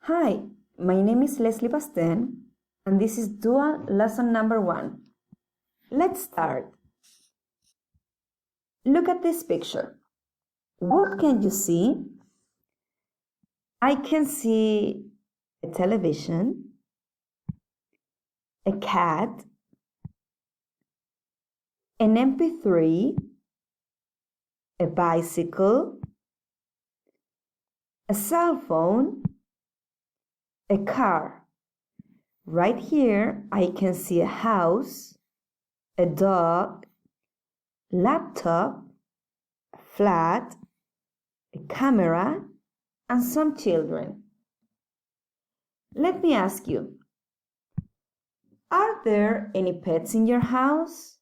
Hi, my name is Leslie Basten, and this is Dual Lesson number 1. Let's start. Look at this picture. What can you see? I can see a television, a cat, an MP3, a bicycle, a cell phone, a car. Right here, I can see a house, a dog, laptop, a flat, a camera, and some children. Let me ask you, are there any pets in your house?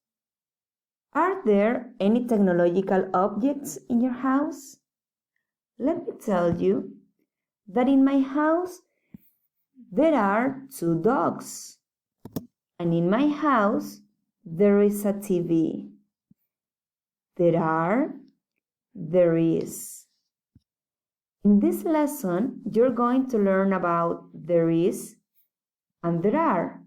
Are there any technological objects in your house? Let me tell you that in my house there are 2 dogs, and in my house there is a TV. There is. In this lesson, you're going to learn about there is and there are.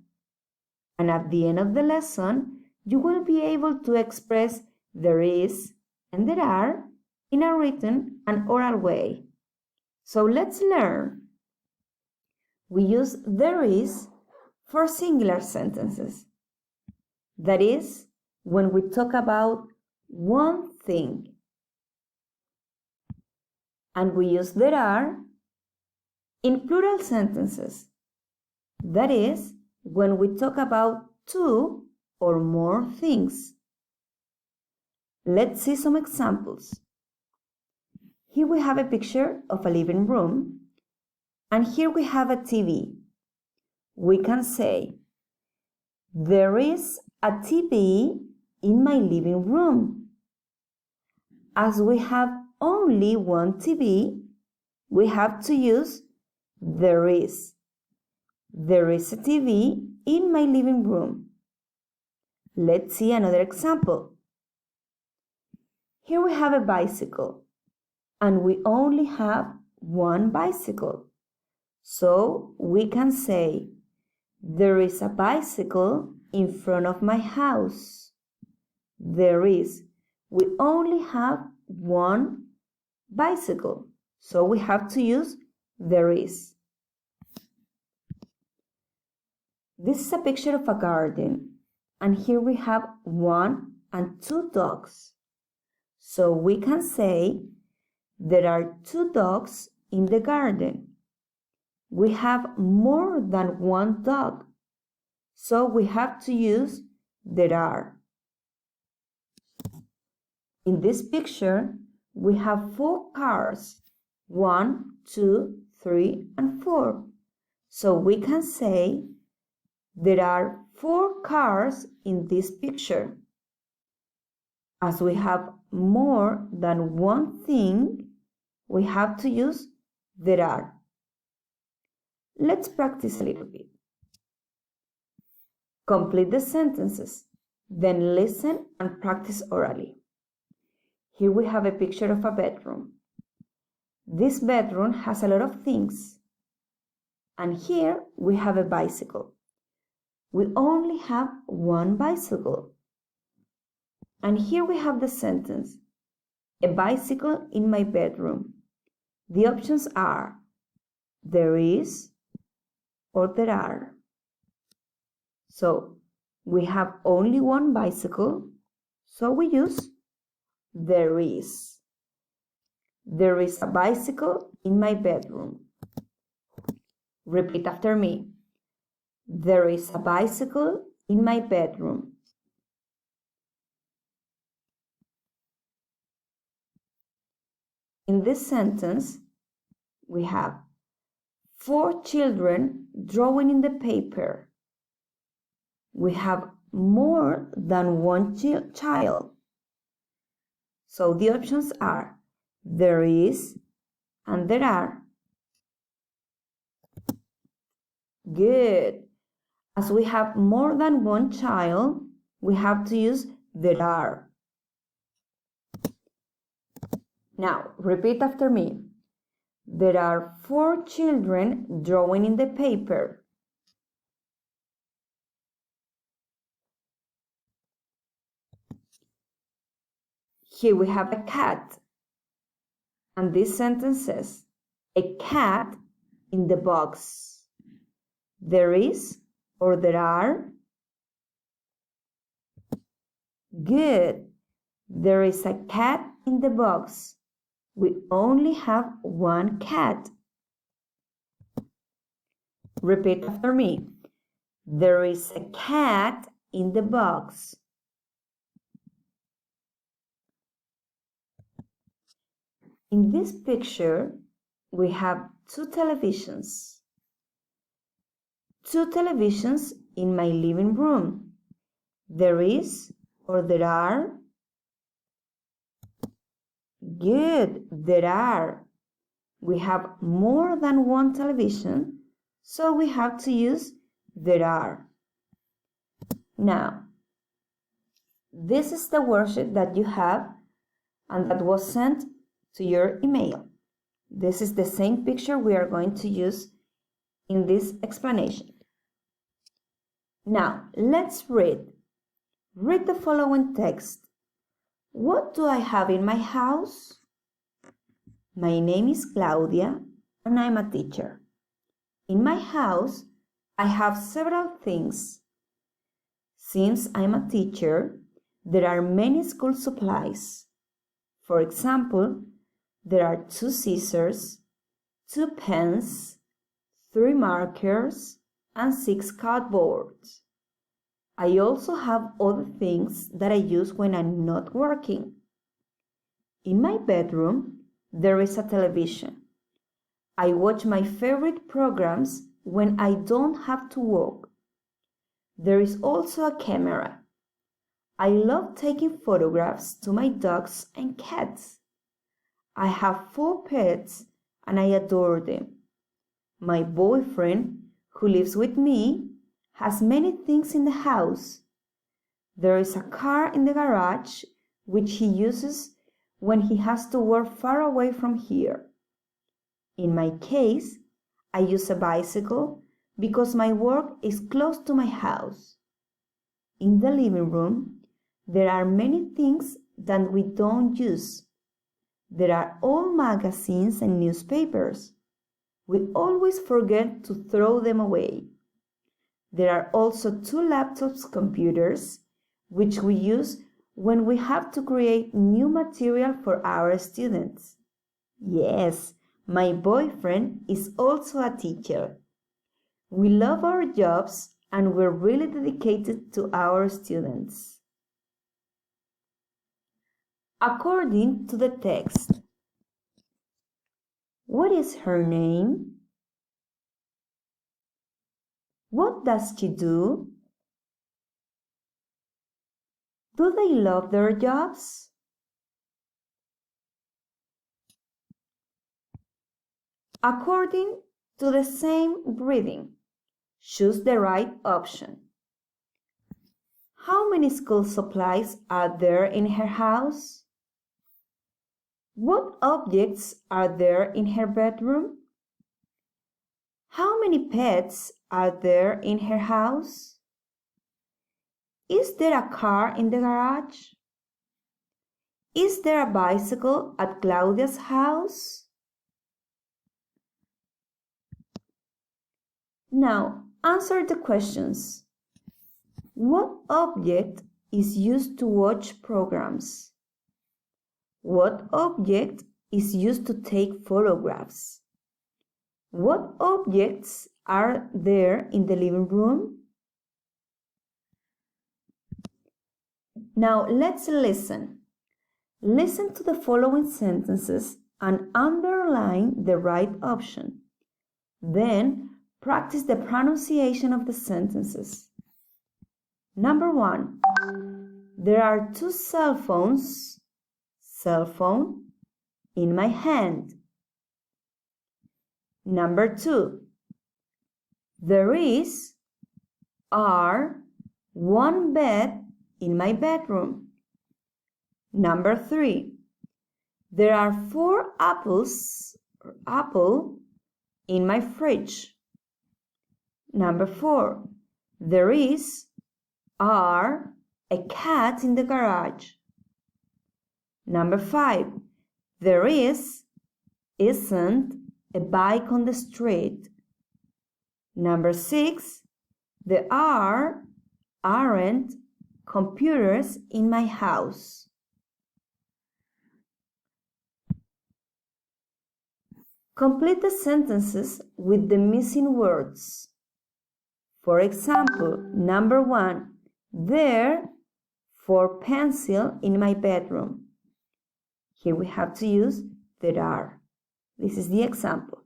And at the end of the lesson, you will be able to express there is and there are in a written and oral way. So let's learn. We use there is for singular sentences. That is, when we talk about one thing. And we use there are in plural sentences. That is, when we talk about 2 or more things. Let's see some examples. Here we have a picture of a living room, and here we have a TV. We can say, there is a TV in my living room. As we have only one TV, we have to use there is. There is a TV in my living room. Let's see another example. Here we have a bicycle, and we only have one bicycle. So we can say, there is a bicycle in front of my house. There is. We only have one bicycle, so we have to use there is. This is a picture of a garden, and here we have 1 and 2 dogs. So we can say there are 2 dogs in the garden. We have more than 1 dog, so we have to use there are. In this picture, we have 4 cars, 1, 2, 3, and 4. So we can say there are 4 cars in this picture. As we have more than one thing, we have to use there are. Let's practice a little bit. Complete the sentences, then listen and practice orally. Here we have a picture of a bedroom. This bedroom has a lot of things. And here we have a bicycle. We only have one bicycle. And here we have the sentence, a bicycle in my bedroom. The options are there is or there are. So we have only one bicycle, so we use there is. There is a bicycle in my bedroom. Repeat after me. There is a bicycle in my bedroom. In this sentence, we have 4 children drawing in the paper. We have more than one child. So the options are there is and there are. Good. As we have more than one child, we have to use there are. Now, repeat after me. There are 4 children drawing in the paper. Here we have a cat. And this sentence says, a cat in the box. There is or there are. Good. There is a cat in the box. We only have one cat. Repeat after me. There is a cat in the box. In this picture, we have 2 televisions. 2 televisions in my living room. There is or there are. Good, there are. We have more than one television, so we have to use there are. Now, this is the worksheet that you have and that was sent to your email. This is the same picture we are going to use in this explanation. Now, let's read. Read the following text. What do I have in my house? My name is Claudia and I'm a teacher. In my house, I have several things. Since I'm a teacher, there are many school supplies. For example, there are 2 scissors, 2 pens, 3 markers, and 6 cardboards. I also have other things that I use when I'm not working. In my bedroom, there is a television. I watch my favorite programs when I don't have to work. There is also a camera. I love taking photographs to my dogs and cats. I have 4 pets and I adore them. My boyfriend, who lives with me, has many things in the house. There is a car in the garage which he uses when he has to work far away from here. In my case, I use a bicycle because my work is close to my house. In the living room, there are many things that we don't use. There are old magazines and newspapers. We always forget to throw them away. There are also 2 laptops computers, which we use when we have to create new material for our students. Yes, my boyfriend is also a teacher. We love our jobs and we're really dedicated to our students. According to the text, what is her name? What does she do? Do they love their jobs? According to the same reading, choose the right option. How many school supplies are there in her house? What objects are there in her bedroom? How many pets are there in her house? Is there a car in the garage? Is there a bicycle at Claudia's house? Now, answer the questions. What object is used to watch programs? What object is used to take photographs? What objects are there in the living room? Now let's listen. Listen to the following sentences and underline the right option. Then practice the pronunciation of the sentences. Number 1. There are 2 cell phones, cell phone, in my hand. Number 2. There is, are, 1 bed in my bedroom. Number 3. There are 4 apples or apple in my fridge. Number 4. There is are a cat in the garage. Number 5. There isn't a bike on the street. Number 6. There aren't computers in my house. Complete the sentences with the missing words. For example, number 1, there 4 pencils in my bedroom. Here we have to use there are. This is the example.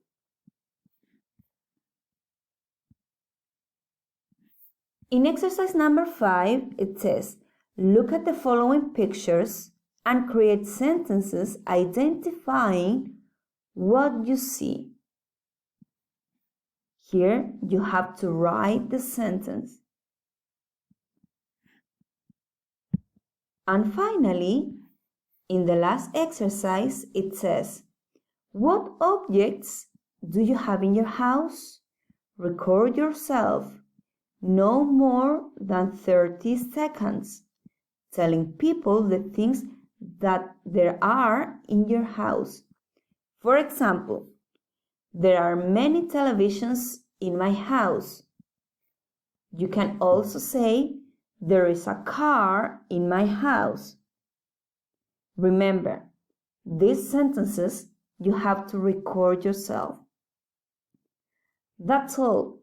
In exercise number 5, it says, look at the following pictures and create sentences identifying what you see. Here you have to write the sentence. And finally, in the last exercise, it says, what objects do you have in your house? Record yourself no more than 30 seconds, telling people the things that there are in your house. For example, there are many televisions in my house. You can also say, there is a car in my house. Remember, these sentences you have to record yourself. That's all.